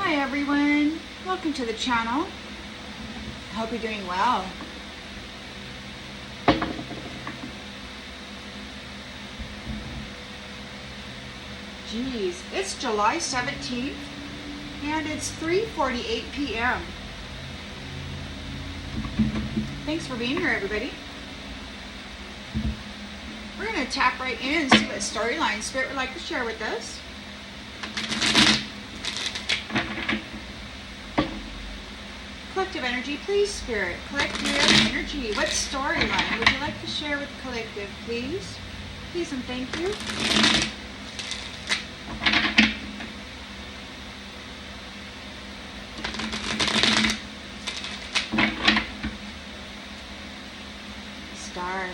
Hi everyone, welcome to the channel. I hope you're doing well. Geez, it's July 17th and it's 3:48 p.m. Thanks for being here, everybody. We're going to tap right in and see what storyline Spirit would like to share with us. Collective energy, please, Spirit. Collective energy. What storyline would you like to share with the collective, please? Please and thank you. Star.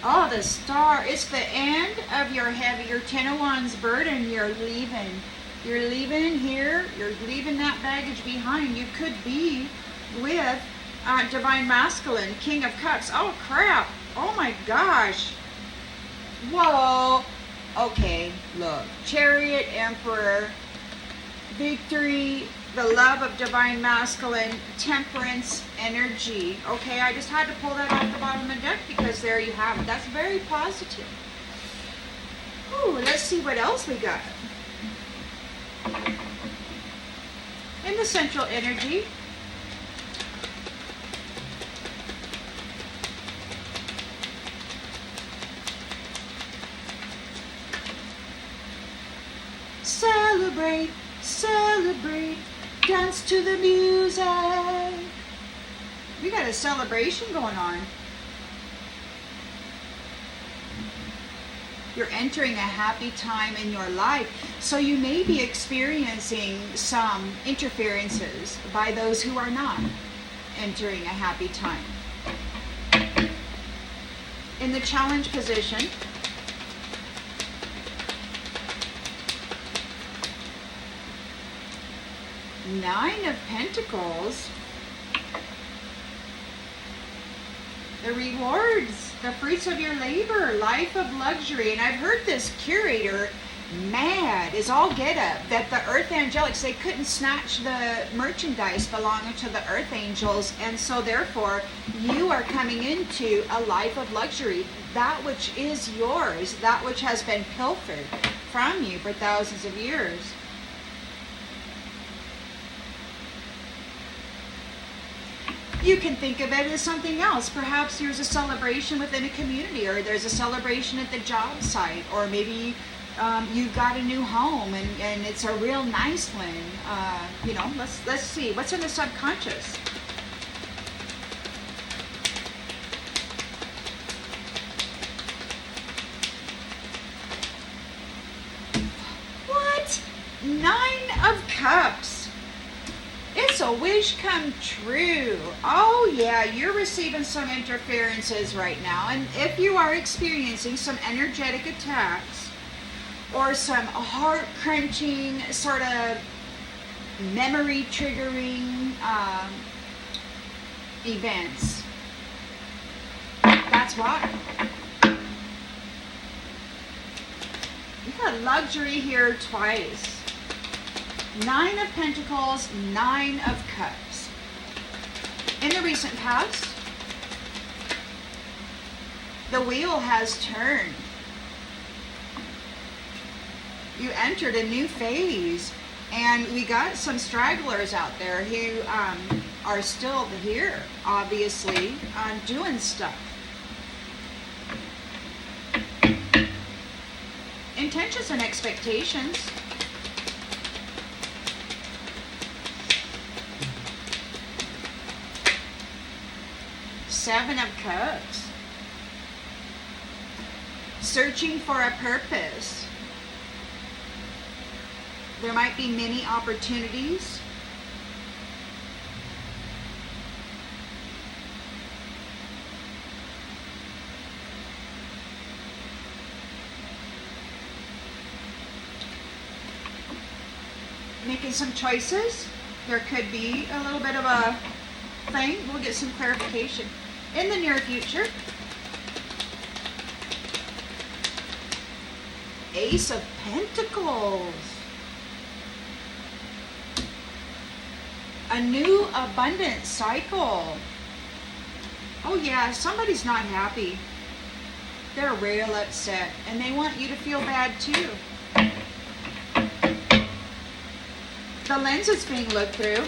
Oh, the star. It's the end of your heavy, your 10 of Wands burden. You're leaving. You're leaving here. You're leaving that baggage behind. You could be with Divine Masculine, King of Cups. Oh, crap. Oh, my gosh. Whoa. Okay, look. Chariot, Emperor, Victory, the love of Divine Masculine, Temperance, energy. Okay, I just had to pull that off the bottom of the deck because there you have it. That's very positive. Ooh, let's see what else we got. In the central energy, celebrate, celebrate, dance to the music. We got a celebration going on. You're entering a happy time in your life. So you may be experiencing some interferences by those who are not entering a happy time. In the challenge position, Nine of Pentacles, the rewards, the fruits of your labor, life of luxury. And I've heard this curator mad is all get up that the earth angelics, they couldn't snatch the merchandise belonging to the earth angels, and so therefore you are coming into a life of luxury, that which is yours, that which has been pilfered from you for thousands of years. You can think of it as something else. Perhaps there's a celebration within a community, or there's a celebration at the job site, or maybe you've got a new home and it's a real nice one. You know, let's see what's in the subconscious. What? 9 of Cups. It's a wish come true. Oh yeah, you're receiving some interferences right now. And if you are experiencing some energetic attacks or some heart-crunching, sort of memory-triggering events, that's why. You got luxury here twice. 9 of Pentacles, 9 of Cups. In the recent past, the wheel has turned. You entered a new phase, and we got some stragglers out there who are still here, obviously, doing stuff. Intentions and expectations. Seven of Cups. Searching for a purpose. There might be many opportunities. Making some choices. There could be a little bit of a thing. We'll get some clarification. In the near future, Ace of Pentacles. A new abundant cycle. Oh yeah, somebody's not happy. They're real upset and they want you to feel bad too. The lens is being looked through.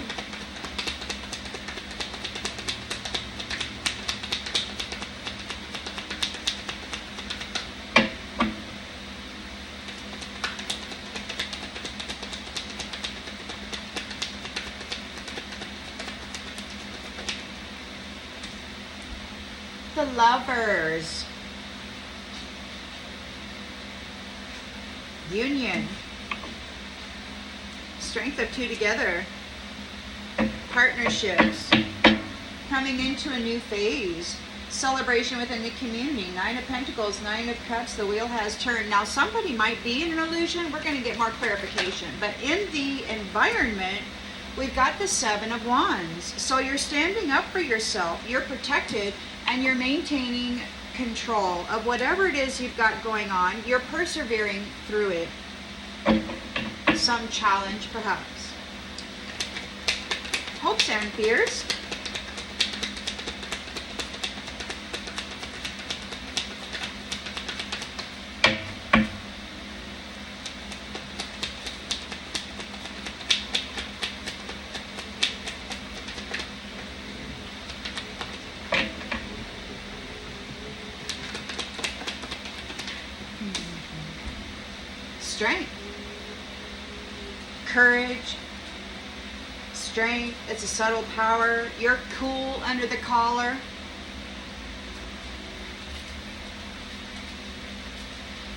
The Lovers. Union. Strength of two together. Partnerships. Coming into a new phase. Celebration within the community. Nine of Pentacles, Nine of Cups. The wheel has turned. Now somebody might be in an illusion. We're going to get more clarification. But in the environment, we've got the Seven of Wands. So you're standing up for yourself. You're protected. And you're maintaining control of whatever it is you've got going on. You're persevering through it. Some challenge, perhaps. Hopes and fears. Strength, courage, strength. It's a subtle power. You're cool under the collar.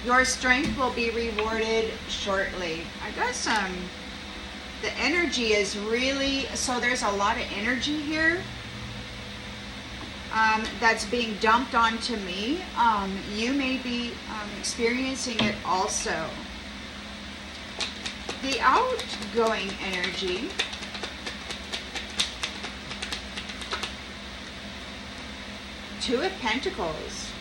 Your strength will be rewarded shortly. I got the energy is really, so there's a lot of energy here that's being dumped onto me. You may be experiencing it also. The outgoing energy. Two of Pentacles.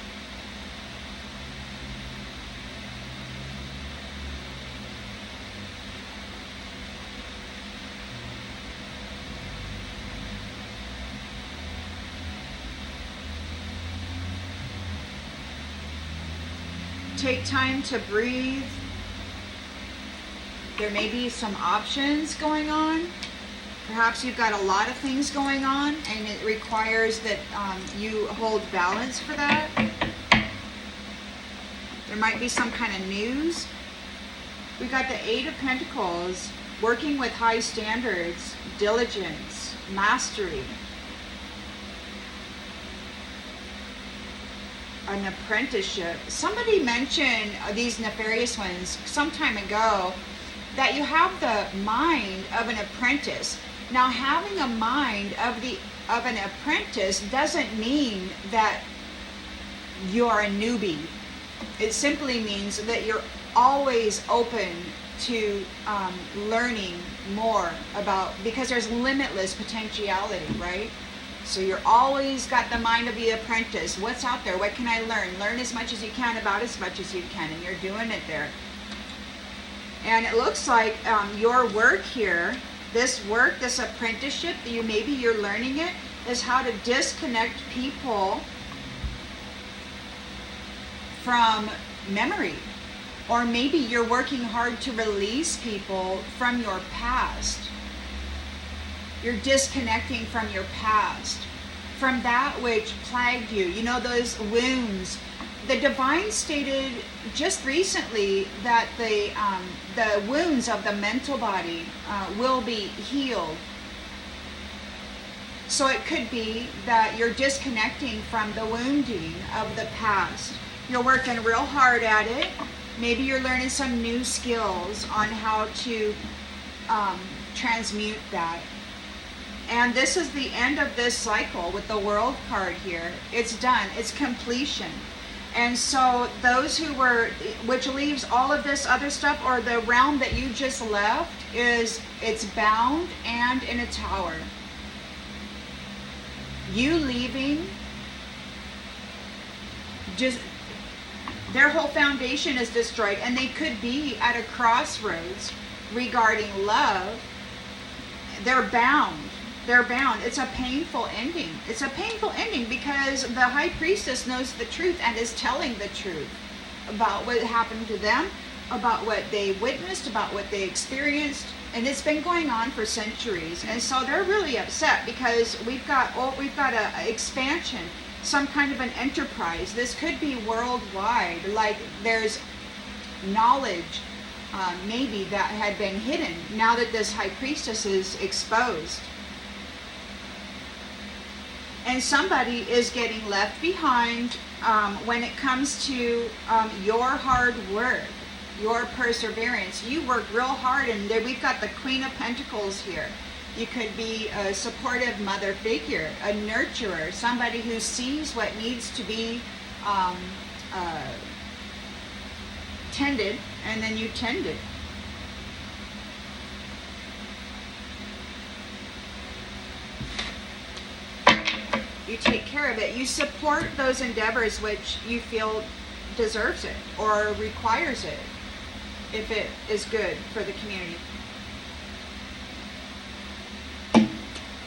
Take time to breathe. There may be some options going on. Perhaps you've got a lot of things going on and it requires that you hold balance for that. There might be some kind of news. We've got the Eight of Pentacles, working with high standards, diligence, mastery. An apprenticeship. Somebody mentioned these nefarious ones some time ago, that you have the mind of an apprentice. Now, having a mind of an apprentice doesn't mean that you're a newbie. It simply means that you're always open to learning more about, because there's limitless potentiality, right? So you're always got the mind of the apprentice. What's out there? What can I learn? Learn as much as you can about as much as you can, and you're doing it there. And it looks like your work here, this work, this apprenticeship, maybe you're learning it, is how to disconnect people from memory. Or maybe you're working hard to release people from your past. You're disconnecting from your past, from that which plagued you. You know, those wounds. The divine stated just recently that the wounds of the mental body will be healed. So it could be that you're disconnecting from the wounding of the past. You're working real hard at it. Maybe you're learning some new skills on how to transmute that. And this is the end of this cycle with the World card here. It's done. It's completion. And so those who were, which leaves all of this other stuff, or the realm that you just left, it's bound and in a tower. You leaving, just Their whole foundation is destroyed, and they could be at a crossroads regarding love. They're bound. They're bound. It's a painful ending. It's a painful ending because the high priestess knows the truth and is telling the truth about what happened to them, about what they witnessed, about what they experienced, and it's been going on for centuries. And so they're really upset because we've got a expansion, some kind of an enterprise. This could be worldwide. Like there's knowledge maybe that had been hidden now that this high priestess is exposed. And somebody is getting left behind when it comes to your hard work, your perseverance. You work real hard, and there we've got the Queen of Pentacles here. You could be a supportive mother figure, a nurturer, somebody who sees what needs to be tended, and then you tend it. You take care of it. You support those endeavors which you feel deserves it or requires it, if it is good for the community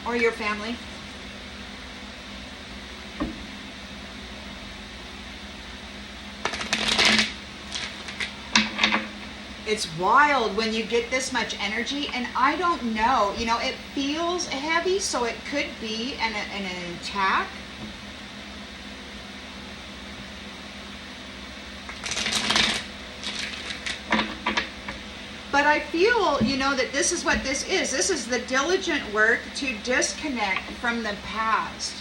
or your family. It's wild when you get this much energy, and I don't know, it feels heavy, so it could be an attack. But I feel, that this is what this is. This is the diligent work to disconnect from the past,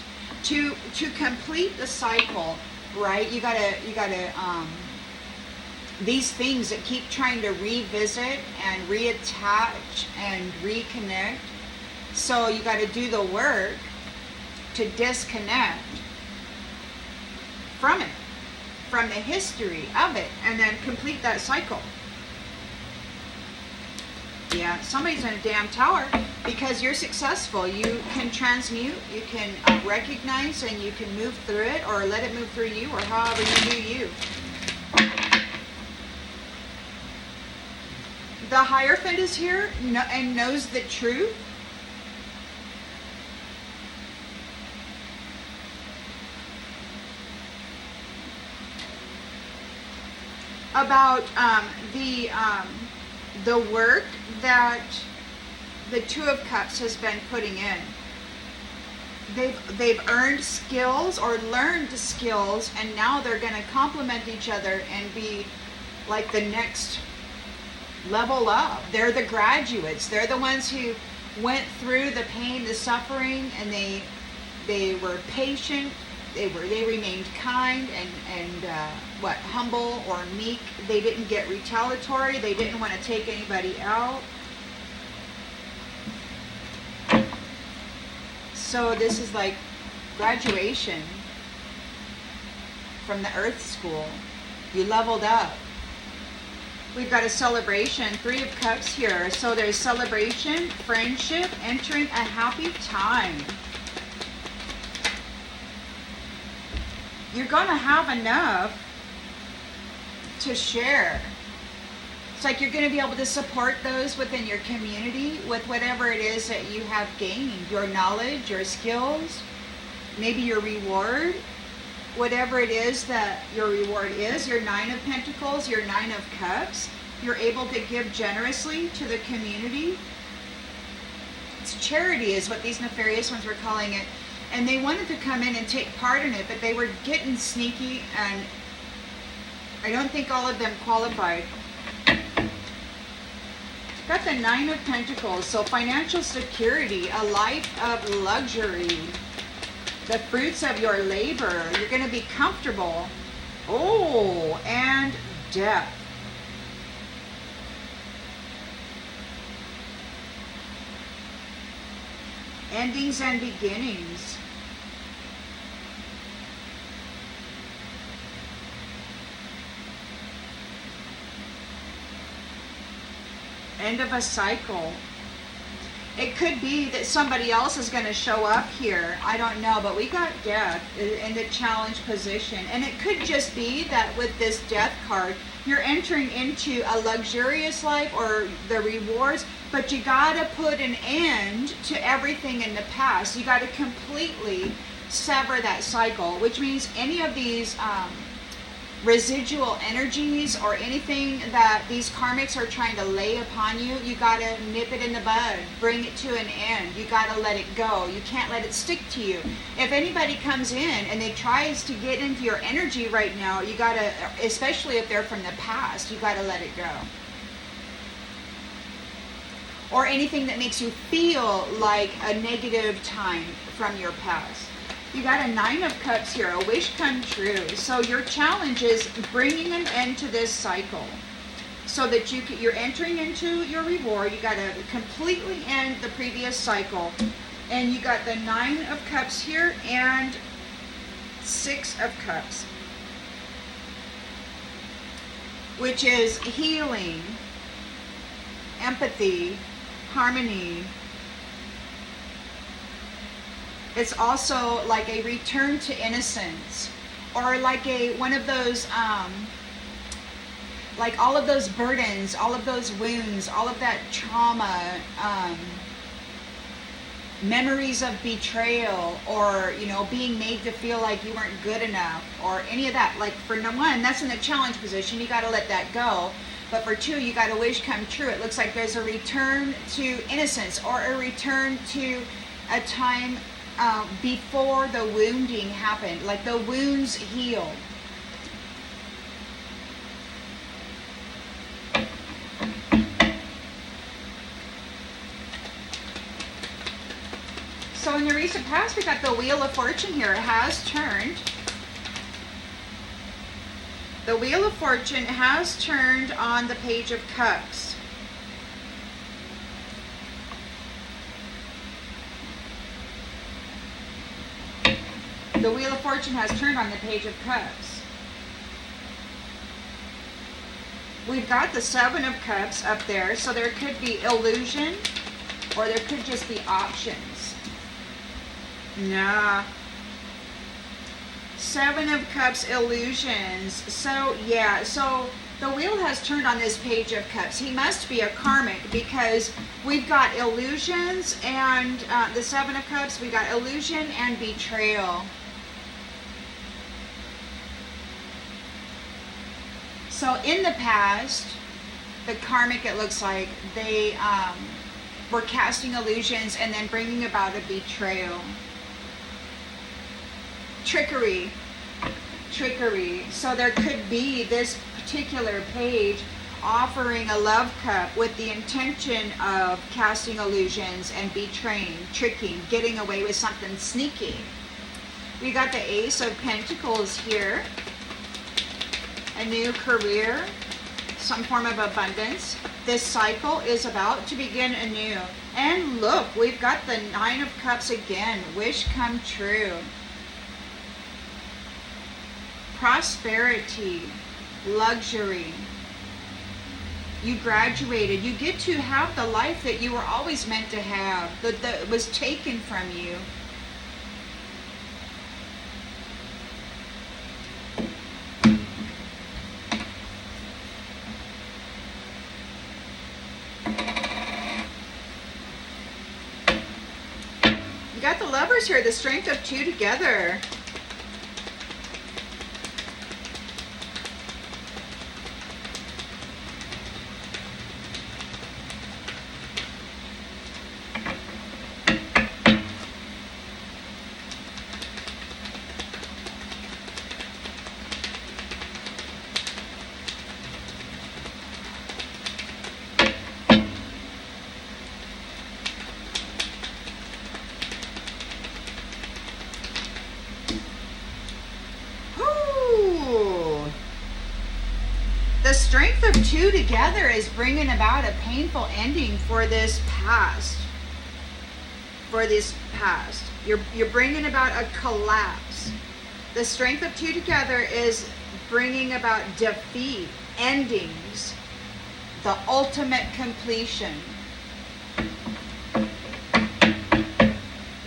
to complete the cycle, right? You gotta these things that keep trying to revisit and reattach and reconnect. So you got to do the work to disconnect from it, from the history of it, and then complete that cycle. Yeah, somebody's in a damn tower because you're successful. You can transmute, you can recognize, and you can move through it or let it move through you, or however you do you. The Hierophant is here and knows the truth. About the work that the Two of Cups has been putting in. They've earned skills or learned skills, and now they're going to complement each other and be like the next level up. They're the graduates. They're the ones who went through the pain, the suffering, and they were patient. They remained kind and humble or meek. They didn't get retaliatory. They didn't want to take anybody out. So this is like graduation from the Earth School. You leveled up. We've got a celebration, Three of Cups here. So there's celebration, friendship, entering a happy time. You're going to have enough to share. It's like you're going to be able to support those within your community with whatever it is that you have gained. Your knowledge, your skills, maybe your reward. Whatever it is that your reward is, your Nine of Pentacles, your Nine of Cups, you're able to give generously to the community. It's charity is what these nefarious ones were calling it. And they wanted to come in and take part in it, but they were getting sneaky, and I don't think all of them qualified. Got the Nine of Pentacles, so financial security, a life of luxury. The fruits of your labor. You're going to be comfortable. Oh, and death. Endings and beginnings. End of a cycle. It could be that somebody else is going to show up here. I don't know, but we got death in the challenge position. And it could just be that with this death card, you're entering into a luxurious life or the rewards, but you got to put an end to everything in the past. You got to completely sever that cycle, which means any of these residual energies or anything that these karmics are trying to lay upon you, you got to nip it in the bud, bring it to an end. You got to let it go. You can't let it stick to you. If anybody comes in and they tries to get into your energy right now, you got to, especially if they're from the past, you got to let it go. Or anything that makes you feel like a negative time from your past. You got a 9 of Cups here, a wish come true. So your challenge is bringing an end to this cycle so that you're entering into your reward. You got to completely end the previous cycle. And you got the 9 of Cups here and 6 of Cups, which is healing, empathy, harmony. It's also like a return to innocence, or like one of those, like all of those burdens, all of those wounds, all of that trauma, memories of betrayal, or, you know, being made to feel like you weren't good enough, or any of that. Like for no one, that's in the challenge position. You got to let that go. But for 2, you got a wish come true. It looks like there's a return to innocence, or a return to a time before the wounding happened, like the wounds healed. So in the recent past, we got the Wheel of Fortune here. It has turned. The Wheel of Fortune has turned on the Page of Cups. The Wheel of Fortune has turned on the Page of Cups. We've got the 7 of Cups up there, so there could be illusion, or there could just be options. Nah. 7 of Cups, illusions. So, yeah, so the wheel has turned on this Page of Cups. He must be a karmic, because we've got illusions and the 7 of Cups, we got illusion and betrayal. So in the past, the karmic, it looks like, they were casting illusions and then bringing about a betrayal. Trickery. So there could be this particular page offering a love cup with the intention of casting illusions and betraying, tricking, getting away with something sneaky. We got the Ace of Pentacles here. A new career, some form of abundance. This cycle is about to begin anew. And look, we've got the 9 of Cups again. Wish come true. Prosperity, luxury. You graduated. You get to have the life that you were always meant to have, that was taken from you. You got the Lovers here, the strength of 2 together. The strength of 2 together is bringing about a painful ending for this past. You're bringing about a collapse. The strength of 2 together is bringing about defeat, endings, the ultimate completion.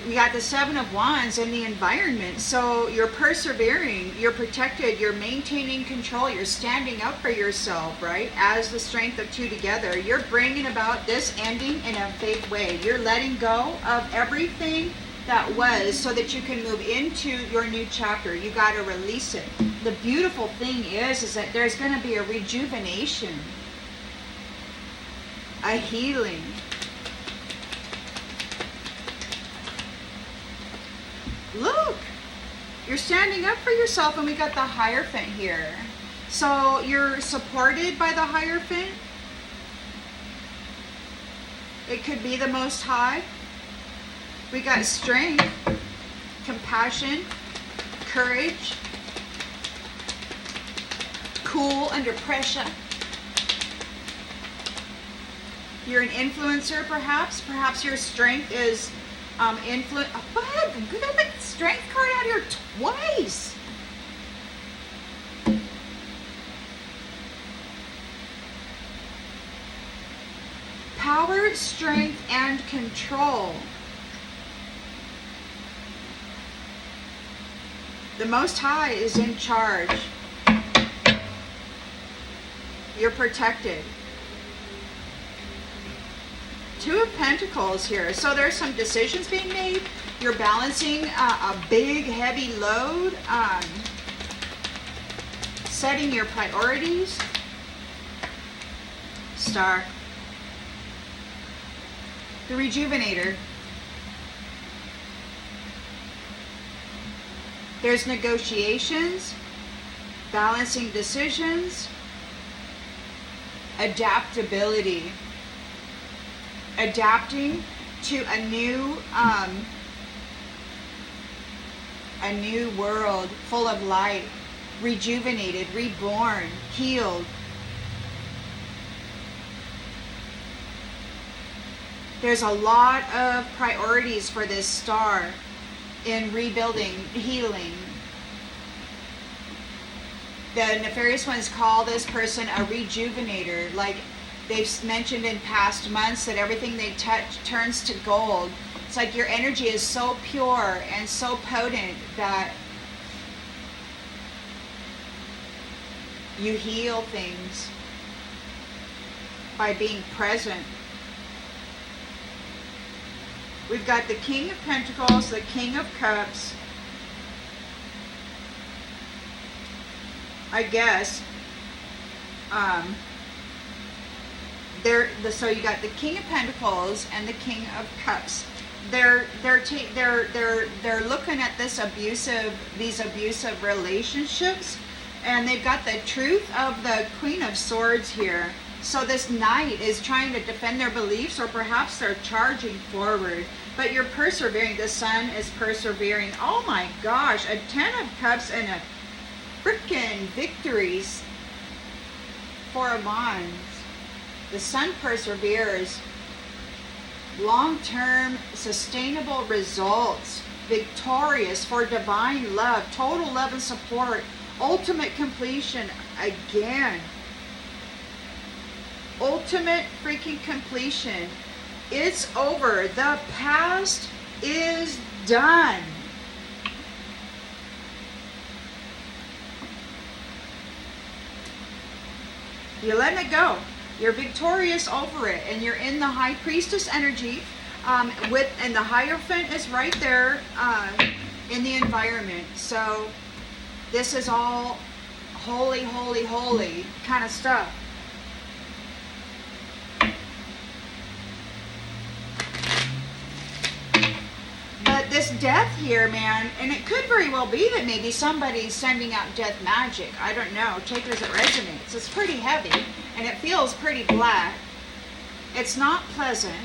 We got the Seven of Wands in the environment. So you're persevering, you're protected, you're maintaining control, you're standing up for yourself, right? As the strength of two together, you're bringing about this ending in a big way. You're letting go of everything that was so that you can move into your new chapter. You got to release it. The beautiful thing is that there's going to be a rejuvenation, a healing. Look, you're standing up for yourself, and we got the Hierophant here. So you're supported by the Hierophant. It could be the Most High. We got strength, compassion, courage, cool under pressure. You're an influencer, perhaps. Perhaps your strength is influence. What? We got the strength card out here twice. Power, strength, and control. The Most High is in charge. You're protected. Two of Pentacles here. So there's some decisions being made. You're balancing a big, heavy load. Setting your priorities. Star. The Rejuvenator. There's negotiations, balancing decisions, adaptability, adapting to a new world full of light, rejuvenated, reborn, healed. There's a lot of priorities for this star in rebuilding, healing. The nefarious ones call this person a rejuvenator. Like they've mentioned in past months that everything they touch turns to gold. It's like your energy is so pure and so potent that you heal things by being present. We've got the King of Pentacles, the King of Cups. I guess. So you got the King of Pentacles and the King of Cups. They're looking at these abusive relationships, and they've got the truth of the Queen of Swords here. So this knight is trying to defend their beliefs, or perhaps they're charging forward. But you're persevering. The Sun is persevering. Oh my gosh, a 10 of Cups and a freaking victories. 4 of Wands. The Sun perseveres. Long-term, sustainable results. Victorious for divine love. Total love and support. Ultimate completion again. Ultimate freaking completion. It's over. The past is done. You're letting it go. You're victorious over it, and you're in the High Priestess energy. And the Hierophant is right there in the environment. So this is all holy, holy, holy kind of stuff. But this death here, man, and it could very well be that maybe somebody's sending out death magic. I don't know. Take it as it resonates. It's pretty heavy, and it feels pretty black. It's not pleasant.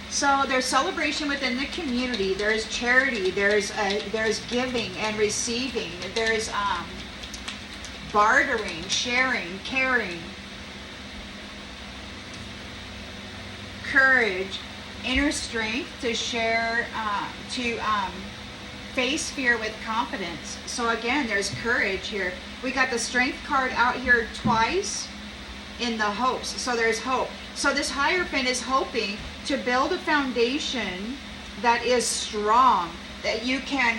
So there's celebration within the community. There's charity. There's giving and receiving. There's bartering, sharing, caring, courage, inner strength to share, face fear with confidence. So again, there's courage here. We got the strength card out here twice in the hopes. So there's hope. So this Hierophant is hoping to build a foundation that is strong, that you can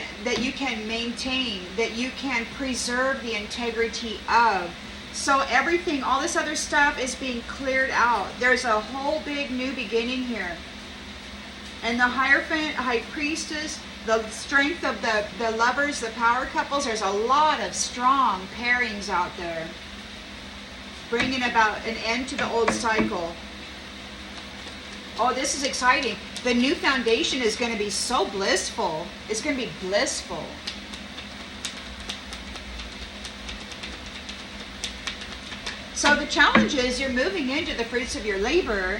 maintain, that you can preserve the integrity of. So everything, all this other stuff is being cleared out. There's a whole big new beginning here. And the Hierophant, High Priestess, the strength of the lovers, the power couples, there's a lot of strong pairings out there, bringing about an end to the old cycle. Oh, this is exciting. The new foundation is going to be so blissful. It's going to be blissful. So the challenge is you're moving into the fruits of your labor.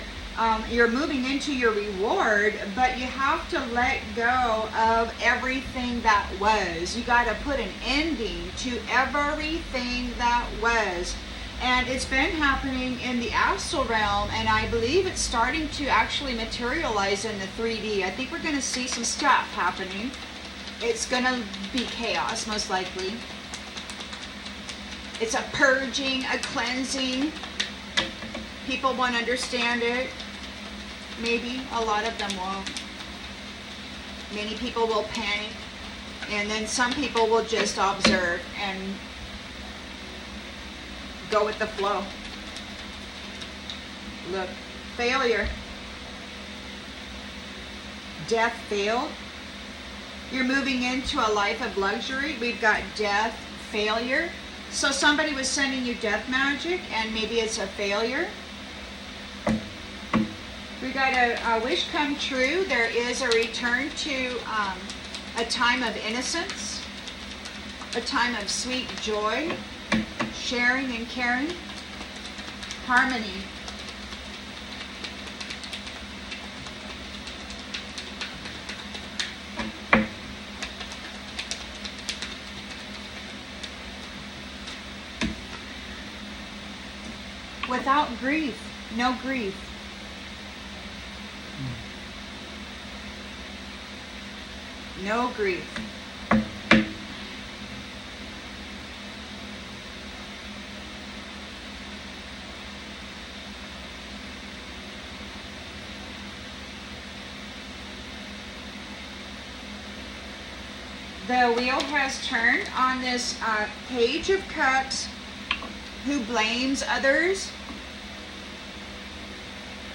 You're moving into your reward, but you have to let go of everything that was. You got to put an ending to everything that was. And it's been happening in the astral realm, and I believe it's starting to actually materialize in the 3D. I think we're going to see some stuff happening. It's going to be chaos, most likely. It's a purging, a cleansing. People won't understand it. Maybe a lot of them won't. Many people will panic, and then some people will just observe and go with the flow. Look, failure. Death failed. You're moving into a life of luxury. We've got death, failure. So somebody was sending you death magic, and maybe it's a failure. We got a wish come true. There is a return to a time of innocence, a time of sweet joy, sharing and caring, harmony. Without grief, no grief. No grief. The wheel has turned on this Page of Cups. Who blames others?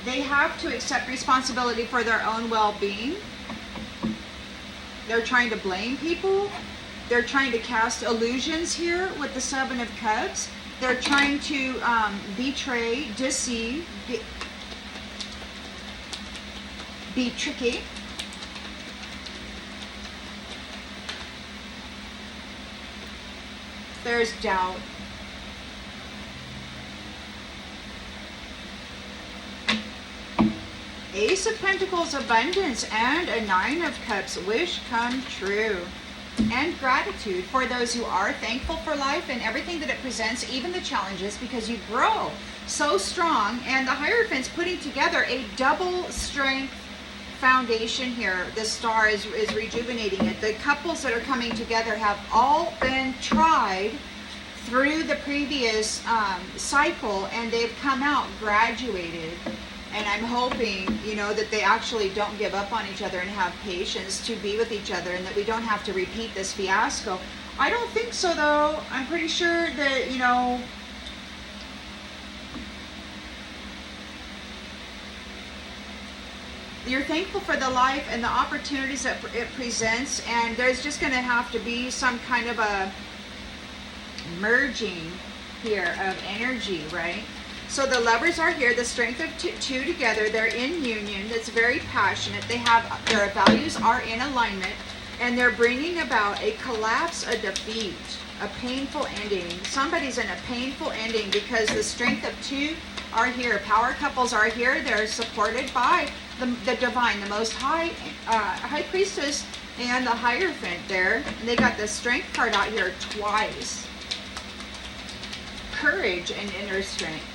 They have to accept responsibility for their own well-being. They're trying to blame people. They're trying to cast illusions here with the Seven of Cups. They're trying to betray, deceive, be tricky. There's doubt. Ace of Pentacles, abundance, and a Nine of Cups, wish come true. And gratitude for those who are thankful for life and everything that it presents, even the challenges, because you grow so strong. And the Hierophant's putting together a double strength foundation here. The star is rejuvenating it. The couples that are coming together have all been tried through the previous cycle, and they've come out graduated. And I'm hoping, that they actually don't give up on each other and have patience to be with each other, and that we don't have to repeat this fiasco. I don't think so, though. I'm pretty sure that, you're thankful for the life and the opportunities that it presents, and there's just going to have to be some kind of a merging here of energy, right? So the lovers are here, the strength of two together. They're in union. That's very passionate. Their values are in alignment, and they're bringing about a collapse, a defeat, a painful ending. Somebody's in a painful ending because the strength of two are here. Power couples are here. They're supported by the divine, the most high, High Priestess and the Hierophant there. And they got the strength card out here twice. Courage and inner strength.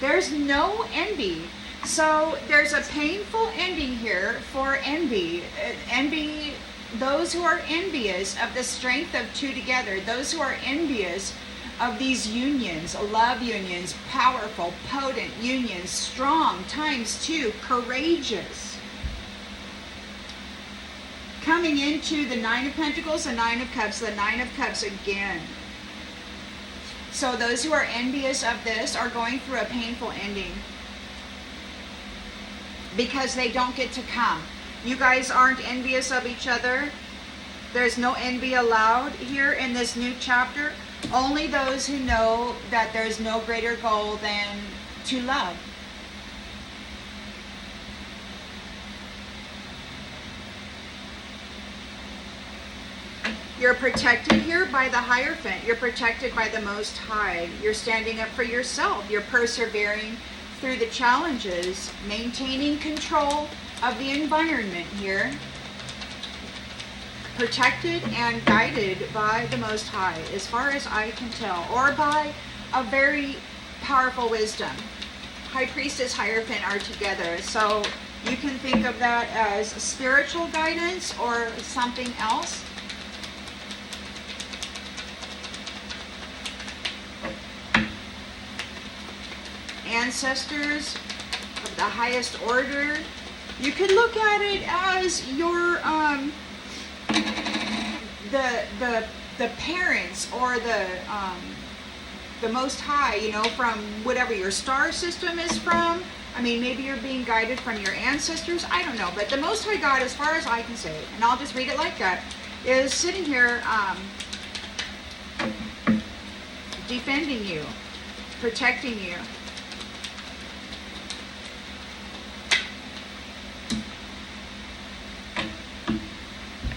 There's no envy. So there's a painful ending here for envy. Envy, those who are envious of the strength of two together, those who are envious of these unions, love unions, powerful, potent unions, strong, times two, courageous. Coming into the Nine of Pentacles, the Nine of Cups, the Nine of Cups again. So those who are envious of this are going through a painful ending because they don't get to come. You guys aren't envious of each other. There's no envy allowed here in this new chapter. Only those who know that there's no greater goal than to love. You're protected here by the Hierophant. You're protected by the Most High. You're standing up for yourself. You're persevering through the challenges, maintaining control of the environment here. Protected and guided by the Most High, as far as I can tell, or by a very powerful wisdom. High Priestess, Hierophant are together, so you can think of that as spiritual guidance or something else. Ancestors of the highest order. You could look at it as your the parents or the Most High, you know, from whatever your star system is from. I mean, maybe you're being guided from your ancestors. I don't know, but the Most High God, as far as I can say, and I'll just read it like that, is sitting here defending you, protecting you.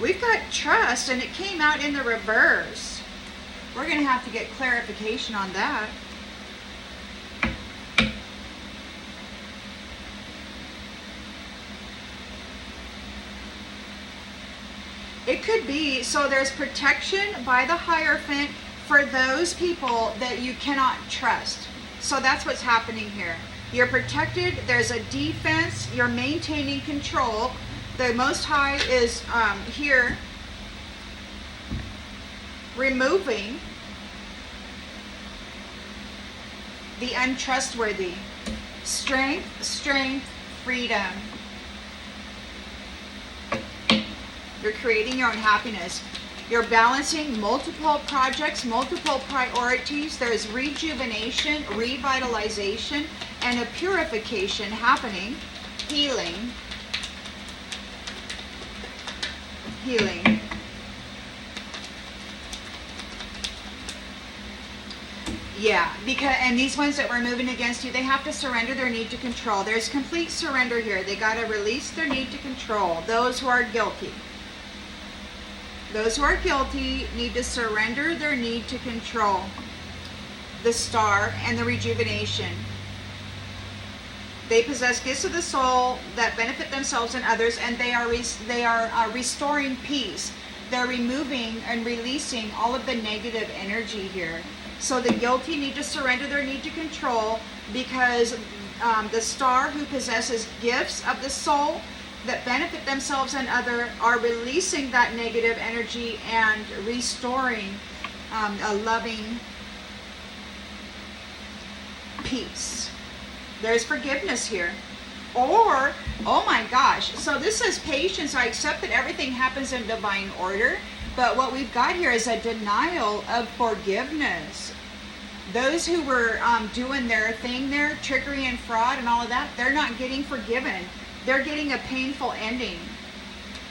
We've got trust, and it came out in the reverse. We're going to have to get clarification on that. It could be, so there's protection by the Hierophant for those people that you cannot trust. So that's what's happening here. You're protected, there's a defense, you're maintaining control. The Most High is here removing the untrustworthy. Strength, strength, freedom. You're creating your own happiness. You're balancing multiple projects, multiple priorities. There's rejuvenation, revitalization, and a purification happening. Healing. Healing. Yeah, because, and these ones that were moving against you, they have to surrender their need to control. There's complete surrender here. They got to release their need to control. Those who are guilty. Those who are guilty need to surrender their need to control. The Star and the rejuvenation. They possess gifts of the soul that benefit themselves and others, and they are restoring peace. They're removing and releasing all of the negative energy here. So the guilty need to surrender their need to control, because the Star, who possesses gifts of the soul that benefit themselves and others, are releasing that negative energy and restoring a loving peace. There's forgiveness here. Or, oh my gosh, so this is patience. I accept that everything happens in divine order, but what we've got here is a denial of forgiveness. Those who were doing their thing there, trickery and fraud and all of that, they're not getting forgiven. They're getting a painful ending.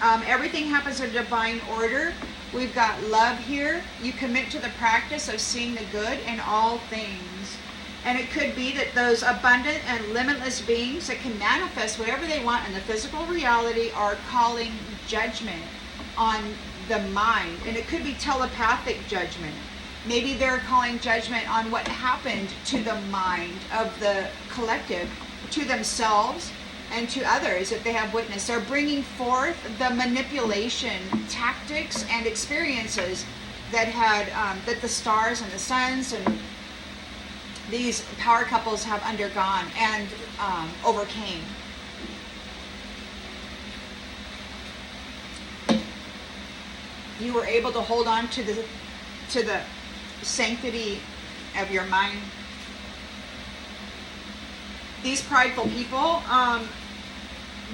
Everything happens in divine order. We've got love here. You commit to the practice of seeing the good in all things. And it could be that those abundant and limitless beings that can manifest whatever they want in the physical reality are calling judgment on the mind. And it could be telepathic judgment. Maybe they're calling judgment on what happened to the mind of the collective, to themselves and to others that they have witnessed. They're bringing forth the manipulation tactics and experiences that had that the stars and the suns and these power couples have undergone and overcame. You were able to hold on to the sanctity of your mind. These prideful people,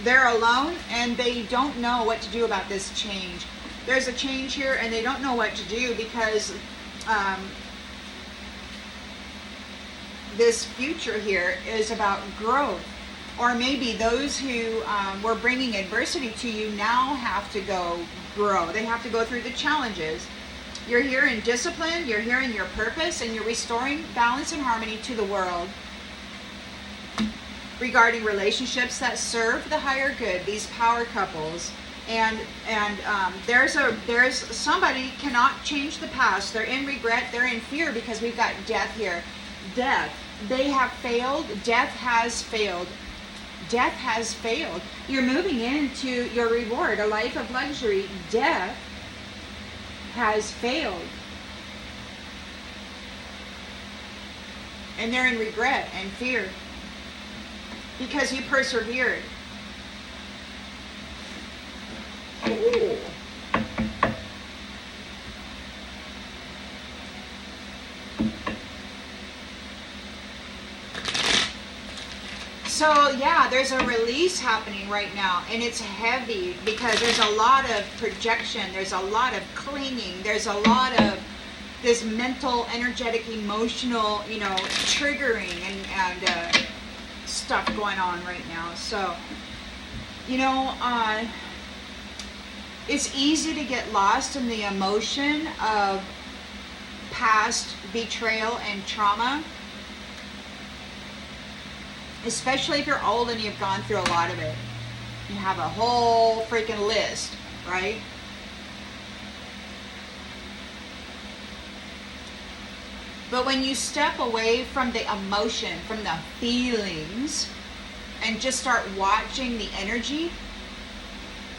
they're alone and they don't know what to do about this change. There's a change here and they don't know what to do because this future here is about growth. Or maybe those who were bringing adversity to you now have to go grow. They have to go through the challenges. You're here in discipline, you're here in your purpose, and you're restoring balance and harmony to the world. Regarding relationships that serve the higher good, these power couples, and there's somebody cannot change the past. They're in regret, they're in fear because we've got death here. Death. They have failed. Death has failed. Death has failed. You're moving into your reward, a life of luxury. Death has failed. And they're in regret and fear because you persevered. Ooh. So yeah, there's a release happening right now, and it's heavy because there's a lot of projection, there's a lot of clinging, there's a lot of this mental, energetic, emotional, triggering and stuff going on right now. So, it's easy to get lost in the emotion of past betrayal and trauma. Especially if you're old and you've gone through a lot of it. You have a whole freaking list, right? But when you step away from the emotion, from the feelings, and just start watching the energy,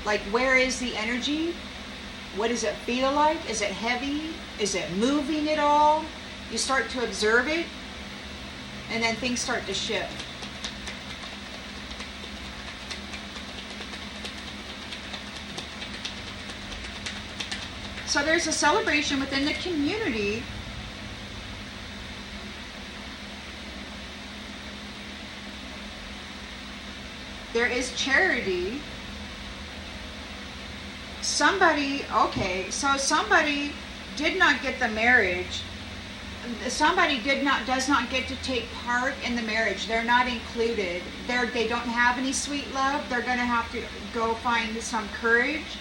like where is the energy? What does it feel like? Is it heavy? Is it moving at all? You start to observe it, and then things start to shift. So there's a celebration within the community. There is charity. Somebody did not get the marriage. Somebody does not get to take part in the marriage. They're not included. They don't have any sweet love. They're going to have to go find some courage.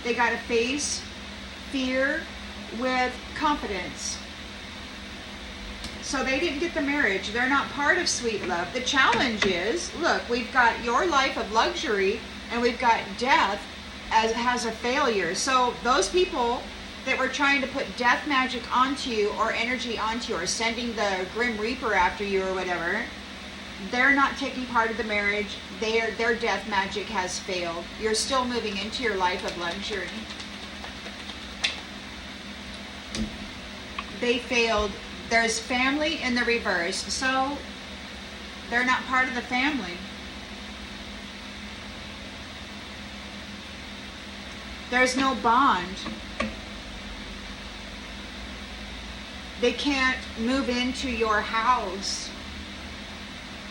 They got to face fear with confidence. So they didn't get the marriage. They're not part of sweet love. The challenge is, look, we've got your life of luxury and we've got death has a failure. So those people that were trying to put death magic onto you or energy onto you or sending the Grim Reaper after you or whatever, they're not taking part of the marriage. Their death magic has failed. You're still moving into your life of luxury. They failed. There's family in the reverse, so they're not part of the family. There's no bond. They can't move into your house.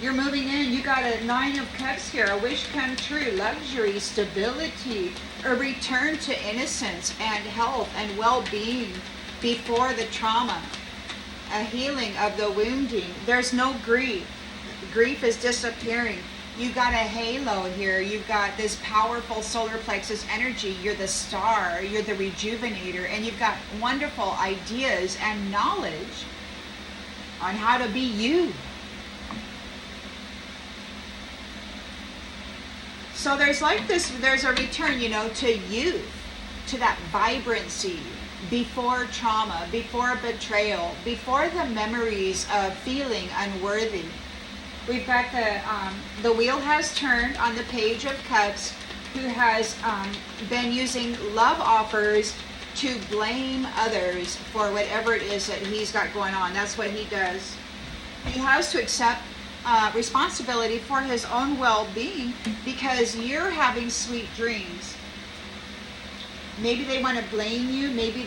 You're moving in. You got a 9 of Cups here. A wish come true. Luxury, stability, a return to innocence and health and well-being before the trauma. A healing of the wounding. There's no grief. Grief is disappearing. You got a halo here. You've got this powerful solar plexus energy. You're the star. You're the rejuvenator. And you've got wonderful ideas and knowledge on how to be you. So there's a return, to youth, to that vibrancy before trauma, before betrayal, before the memories of feeling unworthy. We've got the wheel has turned on the Page of Cups, who has been using love offers to blame others for whatever it is that he's got going on. That's what he does. He has to accept responsibility for his own well-being because you're having sweet dreams. Maybe they want to blame you. Maybe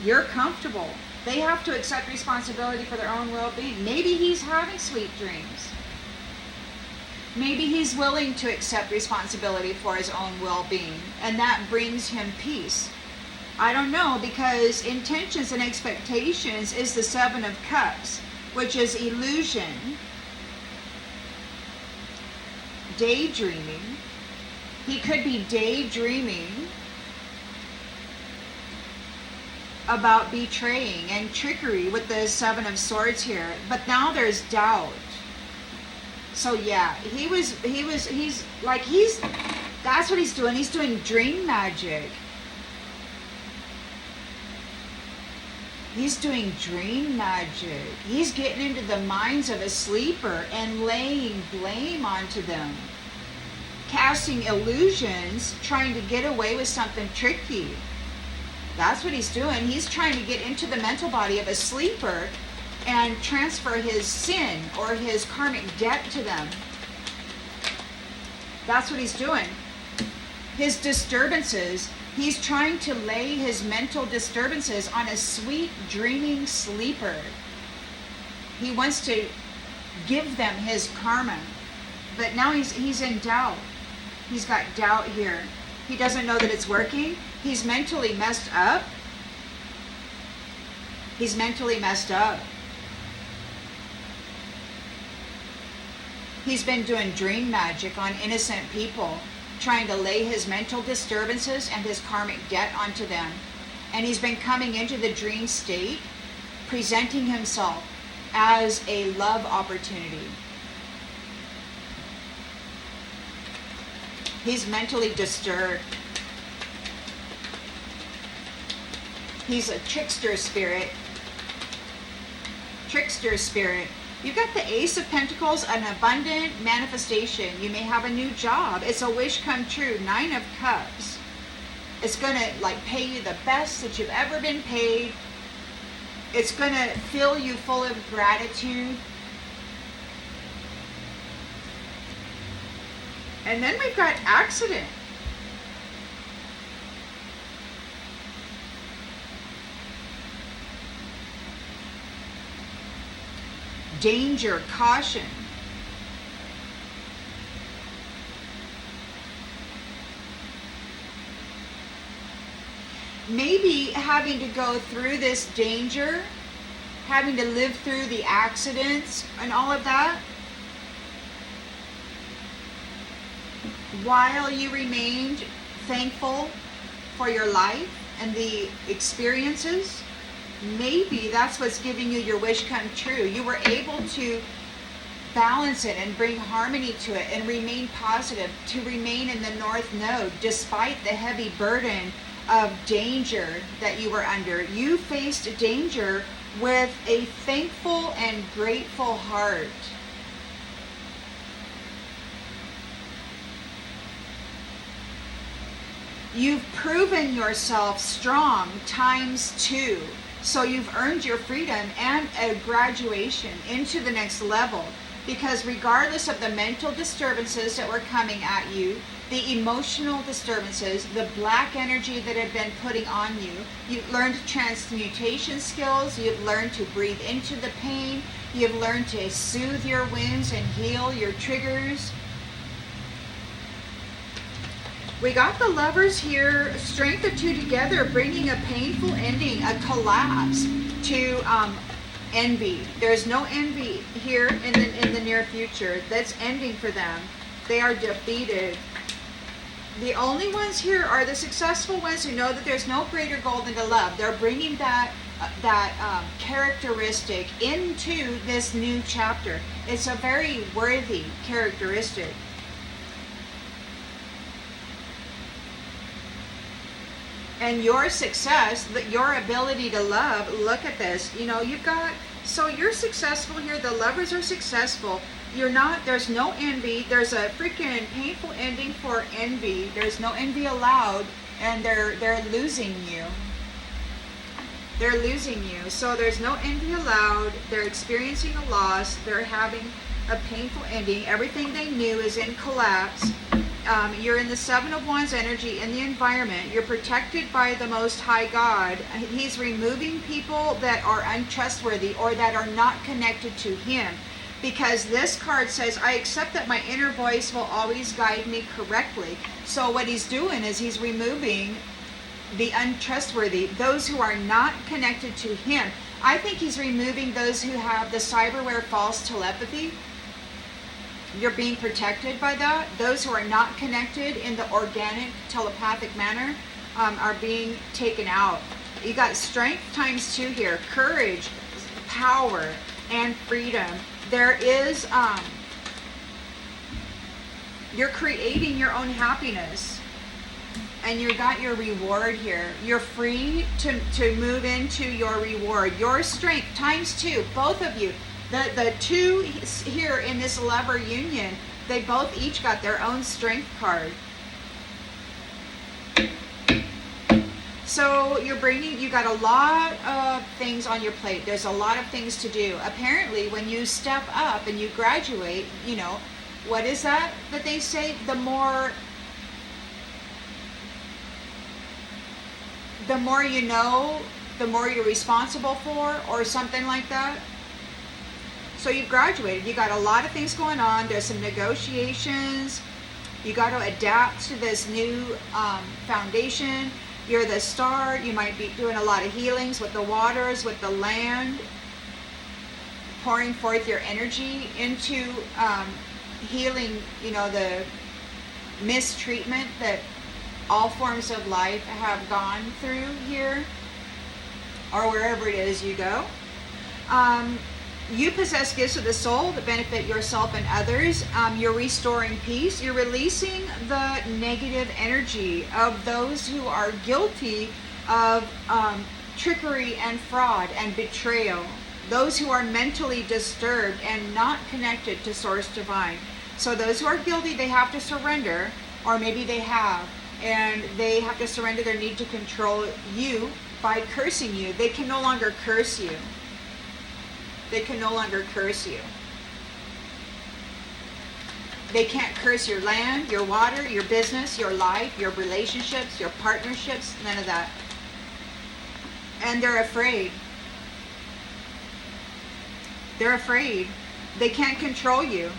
you're comfortable. They have to accept responsibility for their own well-being. Maybe he's having sweet dreams. Maybe he's willing to accept responsibility for his own well-being, and that brings him peace. I don't know, because intentions and expectations is the Seven of Cups, which is illusion, daydreaming. He could be daydreaming about betraying and trickery with the Seven of Swords here, but now there's doubt. So yeah, that's what he's doing. He's doing dream magic. He's doing dream magic. He's getting into the minds of a sleeper and laying blame onto them. Casting illusions, trying to get away with something tricky. That's what he's doing. He's trying to get into the mental body of a sleeper and transfer his sin or his karmic debt to them. That's what he's doing. His disturbances, he's trying to lay his mental disturbances on a sweet, dreaming sleeper. He wants to give them his karma. But now he's in doubt. He's got doubt here. He doesn't know that it's working. He's mentally messed up. He's mentally messed up. He's been doing dream magic on innocent people, trying to lay his mental disturbances and his karmic debt onto them. And he's been coming into the dream state, presenting himself as a love opportunity. He's mentally disturbed. He's a trickster spirit. Trickster spirit. You've got the Ace of Pentacles, an abundant manifestation. You may have a new job. It's a wish come true. Nine of Cups. It's going to pay you the best that you've ever been paid. It's going to fill you full of gratitude. And then we've got accident. Danger, caution. Maybe having to go through this danger, having to live through the accidents and all of that, while you remained thankful for your life and the experiences. Maybe that's what's giving you your wish come true. You were able to balance it and bring harmony to it and remain positive, to remain in the North Node despite the heavy burden of danger that you were under. You faced danger with a thankful and grateful heart. You've proven yourself strong ×2. So you've earned your freedom and a graduation into the next level. Because regardless of the mental disturbances that were coming at you, the emotional disturbances, the black energy that had been putting on you, you've learned transmutation skills, you've learned to breathe into the pain, you've learned to soothe your wounds and heal your triggers. We got the Lovers here, strength of two together, bringing a painful ending, a collapse to envy. There's no envy here in the near future. That's ending for them. They are defeated. The only ones here are the successful ones who know that there's no greater goal than to love. They're bringing that characteristic into this new chapter. It's a very worthy characteristic. And your success, your ability to love, look at this. So you're successful here. The Lovers are successful. You're not, there's no envy. There's a freaking painful ending for envy. There's no envy allowed, and they're losing you. They're losing you. So there's no envy allowed. They're experiencing a loss. They're having a painful ending. Everything they knew is in collapse. You're in the Seven of Wands energy in the environment. You're protected by the Most High God. He's removing people that are untrustworthy or that are not connected to Him. Because this card says, I accept that my inner voice will always guide me correctly. So what He's doing is He's removing the untrustworthy, those who are not connected to Him. I think He's removing those who have the cyberware false telepathy. You're being protected by that. Those who are not connected in the organic telepathic manner are being taken out. You got strength times 2 here, courage, power, and freedom. There is, you're creating your own happiness. And you got your reward here. You're free to move into your reward. Your strength times 2, both of you. The 2 here in this lover union, they both each got their own strength card. So you got a lot of things on your plate. There's a lot of things to do. Apparently, when you step up and you graduate, you know, what is that they say? The more you know, the more you're responsible for, or something like that. So you've graduated. You got a lot of things going on. There's some negotiations. You got to adapt to this new foundation. You're the star. You might be doing a lot of healings with the waters, with the land, pouring forth your energy into healing, you know, the mistreatment that all forms of life have gone through here, or wherever it is you go. You possess gifts of the soul that benefit yourself and others. You're restoring peace. You're releasing the negative energy of those who are guilty of trickery and fraud and betrayal. Those who are mentally disturbed and not connected to Source Divine. So those who are guilty, they have to surrender, or maybe they have. And they have to surrender their need to control you by cursing you. They can no longer curse you. They can no longer curse you. They can't curse your land, your water, your business, your life, your relationships, your partnerships, none of that. And they're afraid. They're afraid. They can't control you.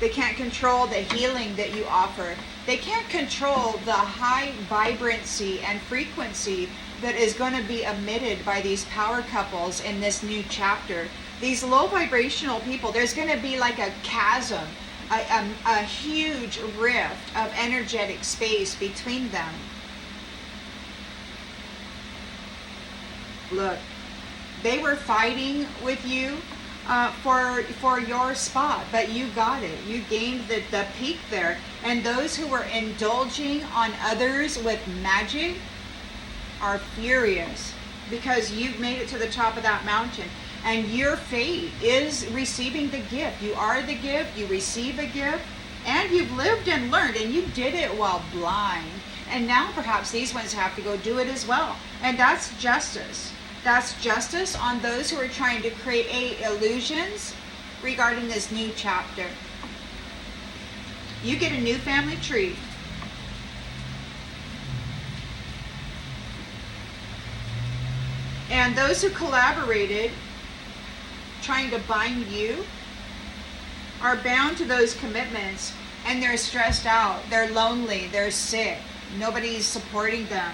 They can't control the healing that you offer. They can't control the high vibrancy and frequency that is going to be emitted by these power couples in this new chapter. These low vibrational people, there's going to be like a chasm, a huge rift of energetic space between them. Look, they were fighting with you for your spot, but you got it. You gained the peak there. And those who were indulging on others with magic are furious because you've made it to the top of that mountain. And your fate is receiving the gift. You are the gift. You receive a gift. And you've lived and learned. And you did it while blind. And now perhaps these ones have to go do it as well. And that's justice. That's justice on those who are trying to create illusions regarding this new chapter. You get a new family tree. And those who collaborated trying to bind you are bound to those commitments, and they're stressed out, they're lonely, they're sick, nobody's supporting them.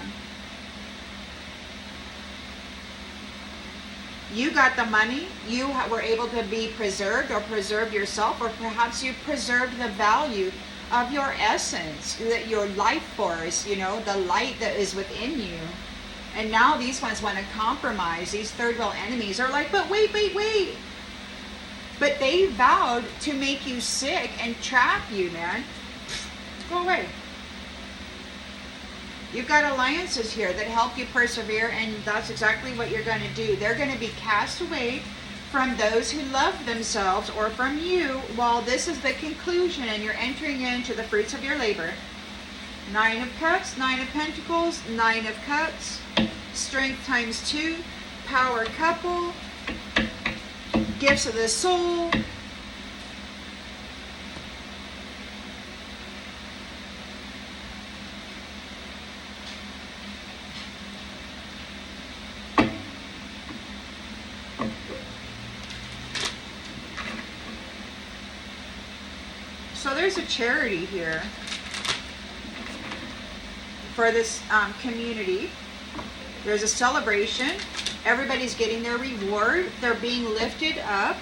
You got the money, you were able to be preserved or preserve yourself, or perhaps you preserved the value of your essence, your life force, you know, the light that is within you. And now these ones want to compromise. These third world enemies are like, but wait. But they vowed to make you sick and trap you, man. Go away. You've got alliances here that help you persevere, and that's exactly what you're going to do. They're going to be cast away from those who love themselves or from you, while this is the conclusion and you're entering into the fruits of your labor. 9 of Cups, 9 of Pentacles, 9 of Cups, strength times 2. power couple, gifts of the soul. So there's a charity here for this community. There's a celebration. Everybody's getting their reward. They're being lifted up.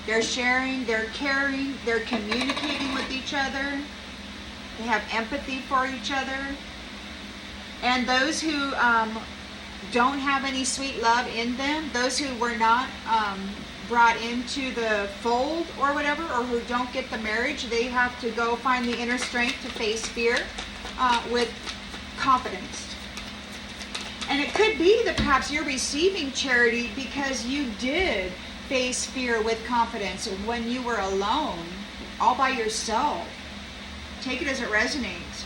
They're sharing, they're caring, they're communicating with each other. They have empathy for each other. And those who don't have any sweet love in them, those who were not brought into the fold or whatever, or who don't get the marriage, they have to go find the inner strength to face fear with confidence. And it could be that perhaps you're receiving charity because you did face fear with confidence when you were alone, all by yourself. Take it as it resonates.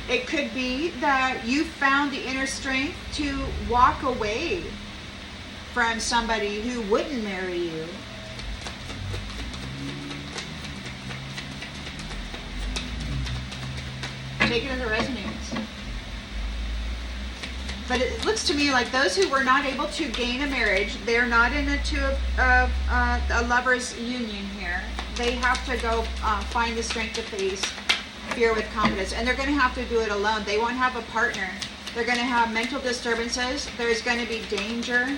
It could be that you found the inner strength to walk away from somebody who wouldn't marry you. Take it as it resonates. But it looks to me like those who were not able to gain a marriage, they're not in a lover's union here. They have to go find the strength to face fear with confidence. And they're going to have to do it alone. They won't have a partner. They're going to have mental disturbances. There's going to be danger,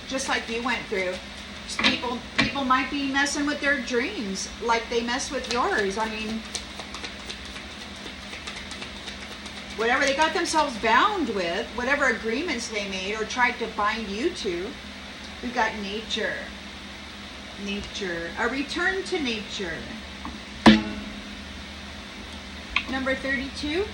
just like you went through. People might be messing with their dreams like they mess with yours. I mean, whatever they got themselves bound with, whatever agreements they made or tried to bind you to, we've got nature. Nature. A return to nature. Number 32.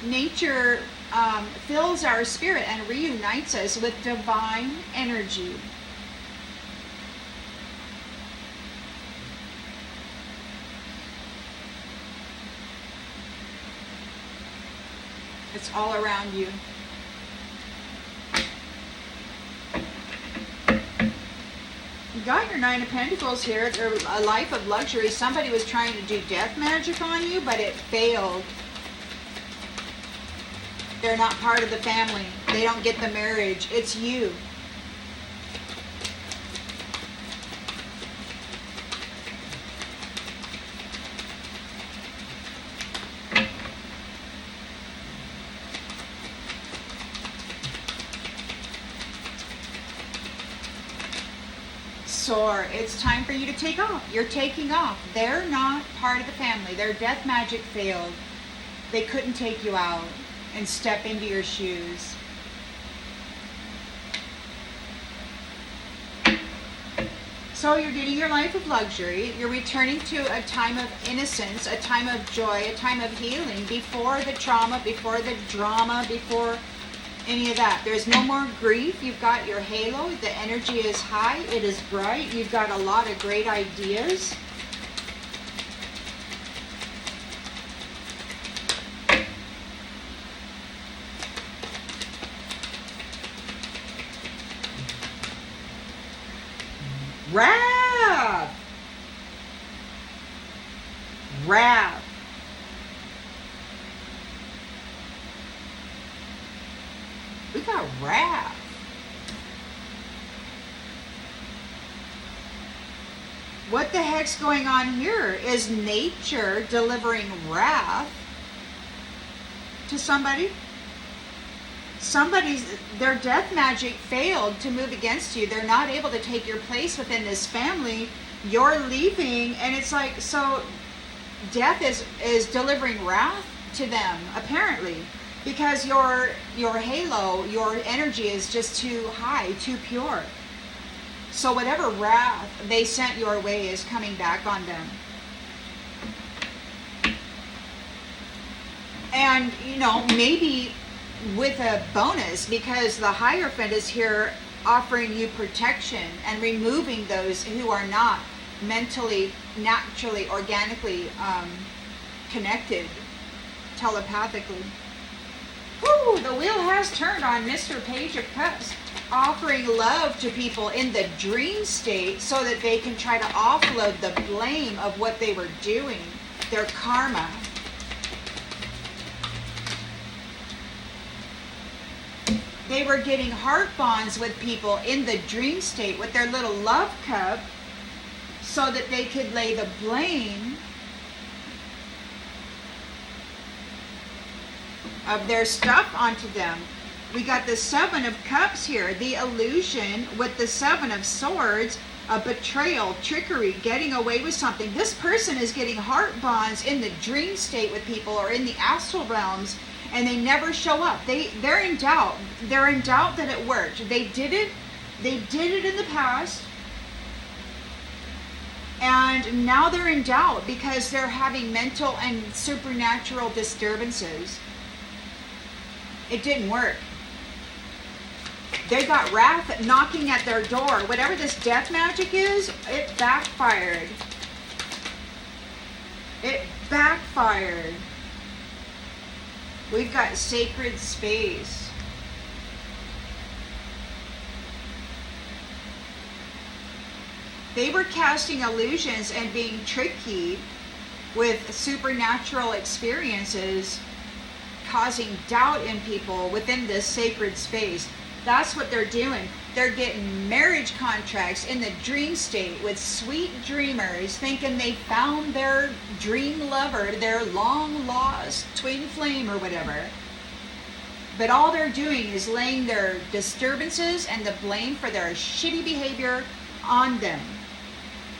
Nature fills our spirit and reunites us with divine energy. It's all around you. You got your Nine of Pentacles here. It's a life of luxury. Somebody was trying to do death magic on you, but it failed. They're not part of the family. They don't get the marriage. It's you. Soar. It's time for you to take off. You're taking off. They're not part of the family. Their death magic failed. They couldn't take you out and step into your shoes. So you're getting your life of luxury. You're returning to a time of innocence, a time of joy, a time of healing before the trauma, before the drama, before any of that. There's no more grief. You've got your halo. The energy is high. It is bright. You've got a lot of great ideas. Wrath. Wrath. We got wrath. What the heck's going on here? Is nature delivering wrath to somebody? Their death magic failed to move against you. They're not able to take your place within this family. You're leaving, and it's like, so death is delivering wrath to them, apparently. Because your halo, your energy is just too high, too pure. So whatever wrath they sent your way is coming back on them. And, maybe with a bonus, because the Hierophant is here offering you protection and removing those who are not mentally, naturally, organically connected telepathically. Woo! The wheel has turned on Mr. Page of Cups, offering love to people in the dream state so that they can try to offload the blame of what they were doing, their karma. They were getting heart bonds with people in the dream state with their little love cup so that they could lay the blame of their stuff onto them. We got the Seven of Cups here, the illusion with the Seven of Swords, a betrayal, trickery, getting away with something. This person is getting heart bonds in the dream state with people or in the astral realms, and they never show up. They're in doubt. They're in doubt that it worked. They did it in the past, and now they're in doubt because they're having mental and supernatural disturbances. It didn't work. They got wrath knocking at their door. Whatever this death magic is, it backfired. It backfired. We've got sacred space. They were casting illusions and being tricky with supernatural experiences, causing doubt in people within this sacred space. That's what they're doing. They're getting marriage contracts in the dream state with sweet dreamers, thinking they found their dream lover, their long lost twin flame or whatever. But all they're doing is laying their disturbances and the blame for their shitty behavior on them.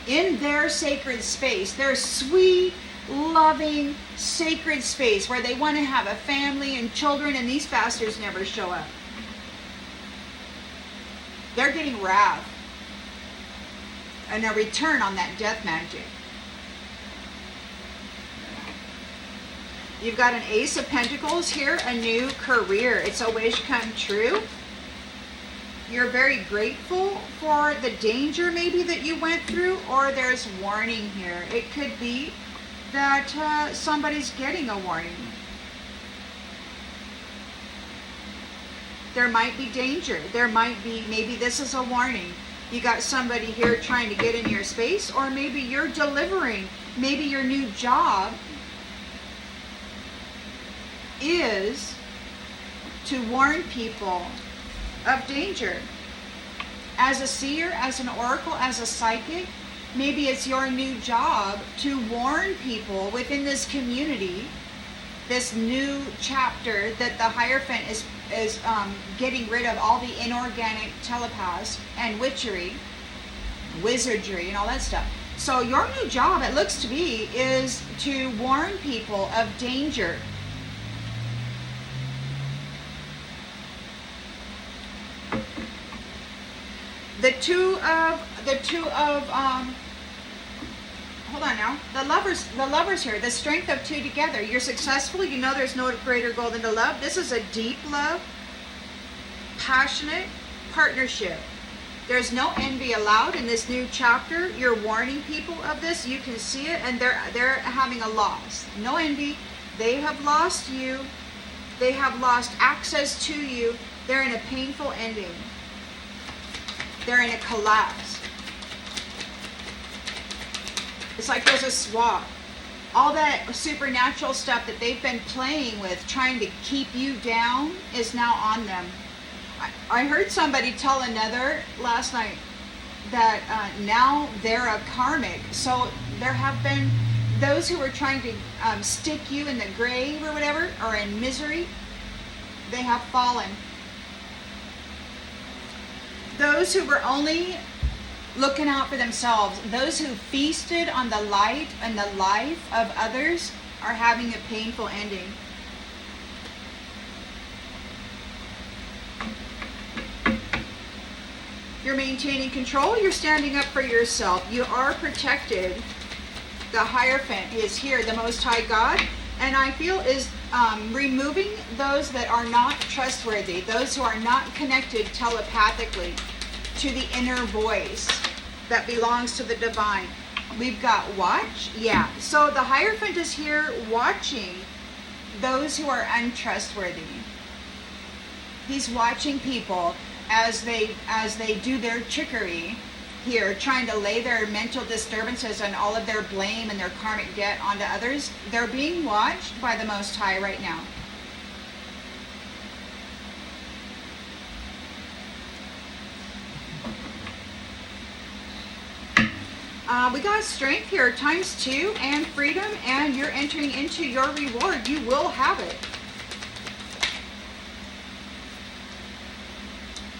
In their sacred space, their sweet, loving, sacred space where they want to have a family and children, and these bastards never show up. They're getting wrath and a return on that death magic. You've got an Ace of Pentacles here, a new career. It's a wish come true. You're very grateful for the danger maybe that you went through, or there's warning here. It could be that somebody's getting a warning. There might be danger. There might be, maybe this is a warning. You got somebody here trying to get in your space, or maybe you're delivering. Maybe your new job is to warn people of danger. As a seer, as an oracle, as a psychic, maybe it's your new job to warn people within this community, this new chapter that the Hierophant is getting rid of all the inorganic telepaths and witchery, wizardry, and all that stuff. So your new job, it looks to be, is to warn people of danger. The two of hold on now. The lovers here, the strength of two together. You're successful. You know there's no greater goal than to love. This is a deep love, passionate partnership. There's no envy allowed in this new chapter. You're warning people of this. You can see it, and they're having a loss. No envy. They have lost you. They have lost access to you. They're in a painful ending. They're in a collapse. It's like there's a swap. All that supernatural stuff that they've been playing with, trying to keep you down, is now on them. I heard somebody tell another last night that now they're a karmic. So there have been those who were trying to stick you in the grave or whatever, or in misery. They have fallen. Those who were only looking out for themselves, those who feasted on the light and the life of others, are having a painful ending. You're maintaining control. You're standing up for yourself. You are protected. The Hierophant is here, the Most High God, and I feel is removing those that are not trustworthy, those who are not connected telepathically to the inner voice that belongs to the divine. We've got watch. Yeah. So the Hierophant is here watching those who are untrustworthy. He's watching people as they do their trickery here, trying to lay their mental disturbances and all of their blame and their karmic debt onto others. They're being watched by the Most High right now. We got strength here, ×2, and freedom, and you're entering into your reward. You will have it.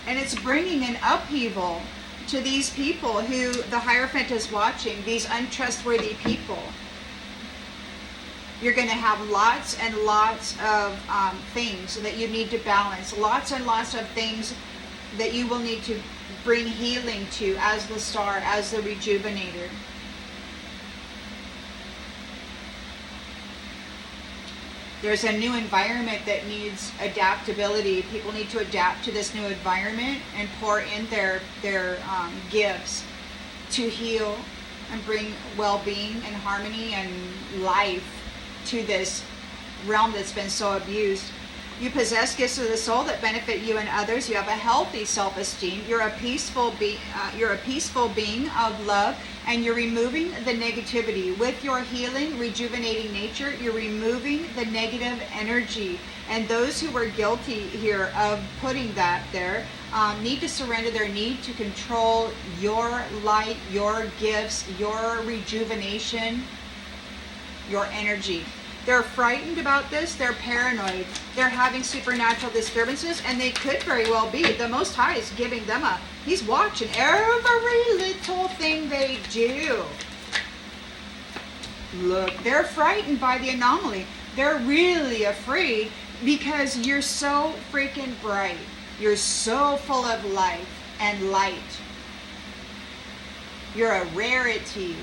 And it's bringing an upheaval to these people who the Hierophant is watching, these untrustworthy people. You're going to have lots and lots of things that you need to balance. Lots and lots of things that you will need to bring healing to as the star, as the rejuvenator. There's a new environment that needs adaptability. People need to adapt to this new environment and pour in their gifts to heal and bring well-being and harmony and life to this realm that's been so abused. You possess gifts of the soul that benefit you and others. You have a healthy self-esteem. You're a peaceful being of love, and you're removing the negativity with your healing, rejuvenating nature. You're removing the negative energy, and those who were guilty here of putting that there need to surrender their need to control your light, your gifts, your rejuvenation, your energy. They're frightened about this. They're paranoid. They're having supernatural disturbances, and they could very well be. The Most High is giving them he's watching every little thing they do. Look, they're frightened by the anomaly. They're really afraid because you're so freaking bright. You're so full of life and light. You're a rarity.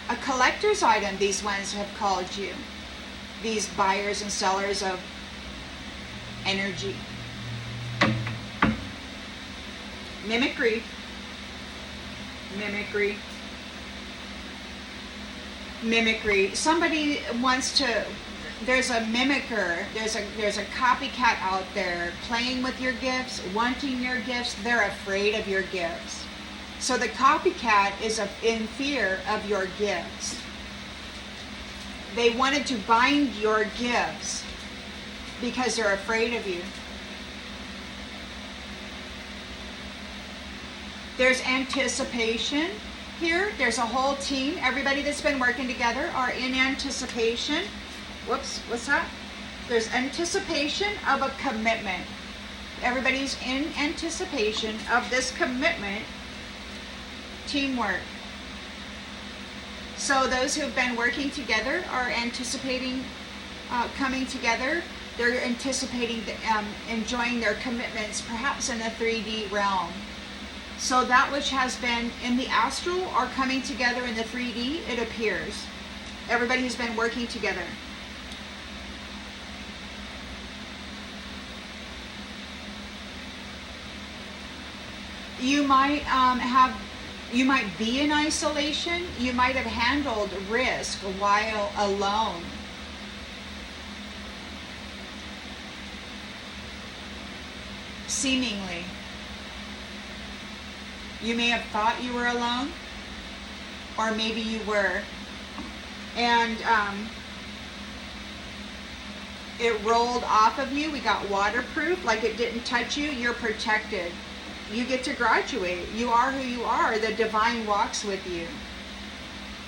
A collector's item, these ones have called you. These buyers and sellers of energy. Mimicry. Mimicry. Mimicry. Somebody wants to, there's a mimicker, there's a copycat out there playing with your gifts, wanting your gifts. They're afraid of your gifts. So the copycat is in fear of your gifts. They wanted to bind your gifts because they're afraid of you. There's anticipation here. There's a whole team. Everybody that's been working together are in anticipation. Whoops, what's that? There's anticipation of a commitment. Everybody's in anticipation of this commitment. Teamwork. So those who have been working together are anticipating coming together. They're anticipating enjoying their commitments, perhaps in the 3D realm. So that which has been in the astral are coming together in the 3D, it appears. Everybody who's been working together. You might you might be in isolation. You might have handled risk while alone. Seemingly. You may have thought you were alone, or maybe you were. And it rolled off of you. We got waterproof, like it didn't touch you. You're protected. You get to graduate. You are who you are. The divine walks with you.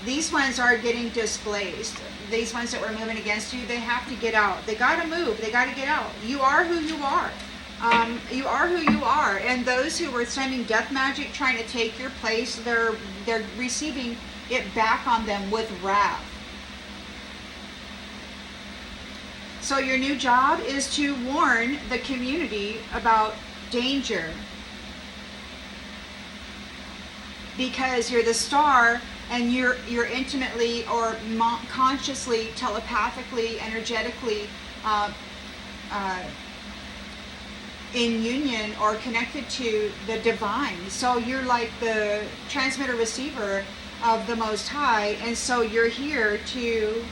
These ones are getting displaced. These ones that were moving against you, they have to get out. They got to move. They got to get out. You are who you are. You are who you are. And those who were sending death magic, trying to take your place, they're receiving it back on them with wrath. So your new job is to warn the community about danger. Because you're the star, and you're intimately or consciously, telepathically, energetically in union or connected to the divine. So you're like the transmitter receiver of the Most High. And so you're here to,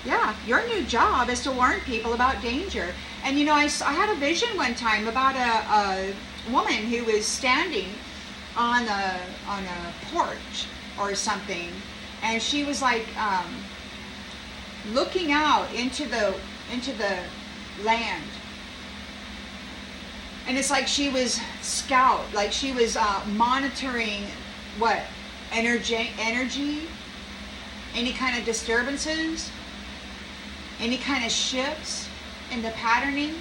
yeah, your new job is to warn people about danger. And you know, I had a vision one time about a woman who was standing on a porch or something, and she was like looking out into the land, and it's like she was like she was monitoring what energy, any kind of disturbances, any kind of shifts in the patterning.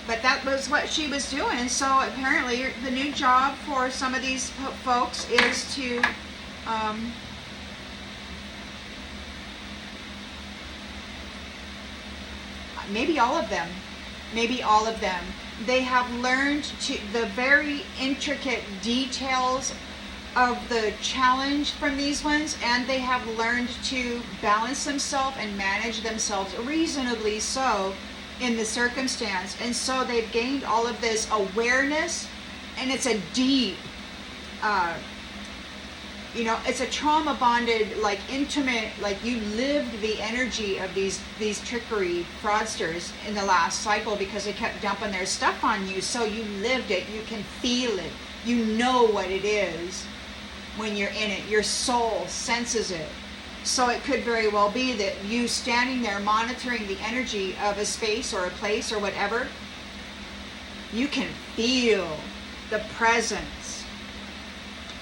But that was what she was doing. So apparently the new job for some of these folks is to maybe all of them, they have learned to the very intricate details of the challenge from these ones, and they have learned to balance themselves and manage themselves reasonably so in the circumstance. And so they've gained all of this awareness, and it's a deep it's a trauma bonded, like intimate, like you lived the energy of these trickery fraudsters in the last cycle, because they kept dumping their stuff on you. So you lived it, you can feel it, you know what it is when you're in it, your soul senses it. So it could very well be that you standing there monitoring the energy of a space or a place or whatever, you can feel the presence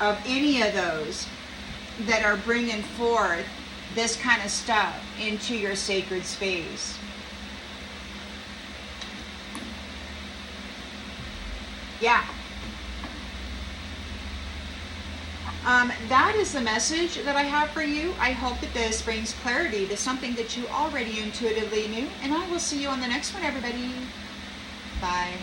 of any of those that are bringing forth this kind of stuff into your sacred space. Yeah. That is the message that I have for you. I hope that this brings clarity to something that you already intuitively knew. And I will see you on the next one, everybody. Bye.